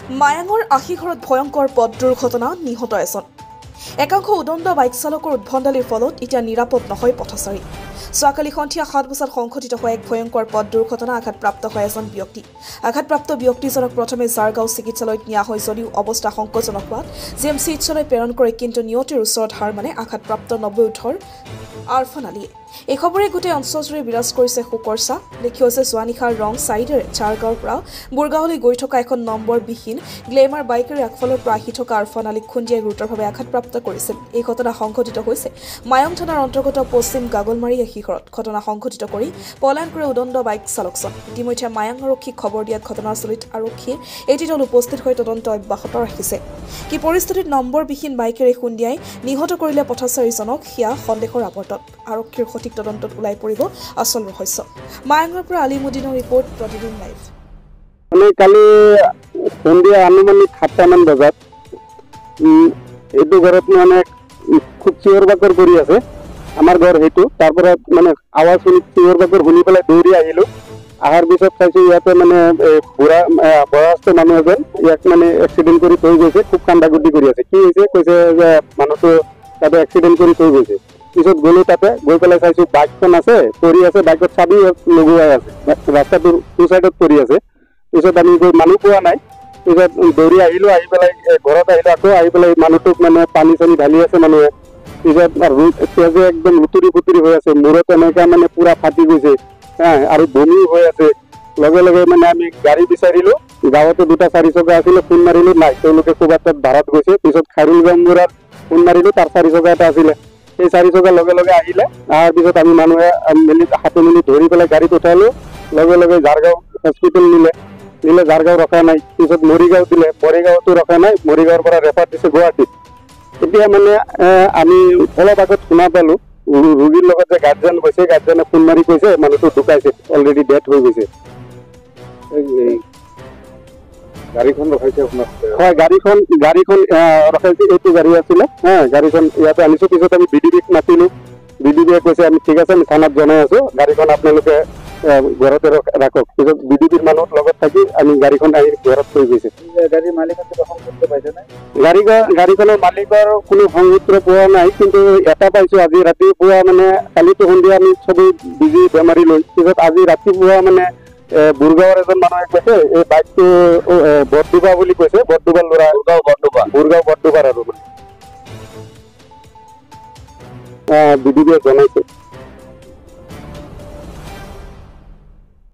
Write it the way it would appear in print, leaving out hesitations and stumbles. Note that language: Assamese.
মায়াঙৰ আশীঘৰত ভয়ংকৰ পথ দুৰ্ঘটনা নিহত এজন একাংশ উদণ্ড বাইক চালকৰ উদ্ভণ্ডালিৰ ফলত এতিয়া নিৰাপদ নহয় পথচাৰী যোৱাকালি সন্ধিয়া ৭ বজাত সংঘটিত হোৱা এক ভয়ংকৰ পথ দুৰ্ঘটনা আঘাতপ্ৰাপ্ত হয় এজন ব্যক্তি আঘাতপ্ৰাপ্ত ব্যক্তিজনক প্ৰথমে জাৰগাঁও চিকিৎসালয়ত নিয়া হয় যদিও অৱস্থা সংকটজনক হোৱাত জিএম চিকিৎসালয় প্ৰেৰণ কৰে কিন্তু নিয়তিৰ ওচৰত হাৰ মানে আঘাতপ্ৰাপ্ত নৱউঠৰ আৰফান আলীয়ে এই খবৰে গোটেই অঞ্চলজুৰি বিৰাজ কৰিছে শোকৰ ছাঁ দেখি হৈছে যোৱা নিশাৰ ৰং চাইডেৰে চাৰগাঁৱৰ পৰা বুৰগাঁৱলৈ গৈ থকা এখন নম্বৰবিহীন গ্লেমাৰ বাইকেৰে আগফালৰ পৰা আহি থকা আৰফান আলীক খুন্দিয়াই গুৰুতৰভাৱে আঘাতপ্ৰাপ্ত কৰিছিল এই ঘটনা সংঘটিত হৈছে মায়ং থানাৰ অন্তৰ্গত পশ্চিম গাগলমাৰী এশিখৰত ঘটনা সংঘটিত কৰি পলায়ন কৰে উদণ্ড বাইক চালকজন ইতিমধ্যে মায়ং আৰক্ষীক খবৰ দিয়াত ঘটনাস্থলীত আৰক্ষীয়ে এটি দল উপস্থিত হৈ তদন্ত অব্যাহত ৰাখিছে কি পৰিস্থিতিত নম্বৰবিহীন বাইকেৰে খুন্দিয়াই নিহত কৰিলে পথচাৰীজনক সেয়া সন্দেহৰ আৱৰ্তত আৰক্ষীৰ সঠিক তদন্তত ওলাই পৰিব আচল ৰহস্য মায়াঙৰ পৰা আলিমুদ্দিনৰ ৰিপৰ্ট প্ৰতিদিন লাইভ কালি সন্ধিয়া আনুমানিক 7টামান বজাত এইটো ঘৰত মানে খুব চিঞৰ বাকৰ কৰি আছে আমাৰ ঘৰ সেইটো তাৰ পৰা মানে আৱাজ শুনি চিঞৰ বাকৰ শুনি পেলাই দৌৰি আহিলো আহাৰ পিছত চাইছো ইয়াতে মানে বুঢ়া বয়স্ক মানুহ এজন ইয়াক মানে এক্সিডেণ্ট কৰি থৈ গৈছে খুব কান্দাকুটি কৰি আছে কি হৈছে কৈছে যে মানুহটো তাতে এক্সিডেণ্ট কৰি থৈ গৈছে পিছত গ'লো তাতে গৈ পেলাই চাইছো বাইকখন আছে পৰি আছে বাইকত চাবি লগোৱাই আছে ৰাস্তাটোৰ টু চাইডত পৰি আছে পিছত আমি গৈ মানুহ পোৱা নাই পিছত দৌৰি আহিলো আহি পেলাই ঘৰত আহিলো আকৌ আহি পেলাই মানুহটোক মানে পানী চানী ঢালি আছে মানুহে পিছত তেজে একদম লুতুৰি ফুতুৰি হৈ আছে মূৰত এনেকা মানে পুৰা ফাটি গৈছে আৰু বমি হৈ আছে লগে লগে মানে আমি গাড়ী বিচাৰিলো গাঁৱতে 2টা 4 চকা আছিলে ফোন মাৰিলো নাই তেওঁলোকে ক'ৰবাত ভাড়াত গৈছে পিছত খাইৰুল গামবুৰাত ফোন মাৰিলো তাৰ 4 চকা এটা আছিলে এই 4 চকা লগে লগে আহিলে আহাৰ পিছত আমি মানুহে মিলি হাতে মিলি ধৰি পেলাই গাড়ীত উঠালো লগে লগে জাৰগাঁও হস্পিটেল নিলে জাৰগাঁও ৰখা নাই পিছত মৰিগাঁও দিলে মৰিগাঁওতো ৰখা নাই মৰিগাঁৱৰ পৰা ৰেফাৰ দিছে গুৱাহাটীত এতিয়া মানে আমি অলপ আগত শুনা পালো ৰোগীৰ লগত যে গাৰ্জেন গৈছে গাৰ্জেনে ফোন মাৰি কৈছে মানুহটো ঢুকাইছে অলৰেডি ডেথ হৈ গৈছে গাড়ীখন ৰখাইছে হয় গাড়ীখন ৰখাইছে এইটো গাড়ী আছিলে গাড়ীখন ইয়াতে আনিছো পিছত আমি বিডিবিক মাতিলো বিডিবিয়ে কৈছে আমি ঠিক আছে আমি থানাত জনাই আছো গাড়ীখন আপোনালোকে ঘৰতে ৰাখক পিছত বিডিবিৰ মানুহৰ লগত থাকি আমি গাড়ীখন আহি ঘৰত থৈ গৈছে গাড়ীৰ মালিকৰ সংযুক্ত পাইছে নাই গাড়ীখনৰ মালিকৰ কোনো সংযুক্ত পোৱা নাই কিন্তু এটা পাইছো আজি ৰাতিপুৱা মানে কালিতো সন্ধিয়া আমি চবেই বিজি বেমাৰী লৈ পিছত আজি ৰাতিপুৱা মানে বুৰগাঁৱৰ এজন মানুহে কৈছে এই বাইকটো বৰডুবা বুলি কৈছে বৰডুবাৰ ল'ৰা বুৰগাঁও বৰডুবাৰ আৰু বিডিবিয়ে জনাইছে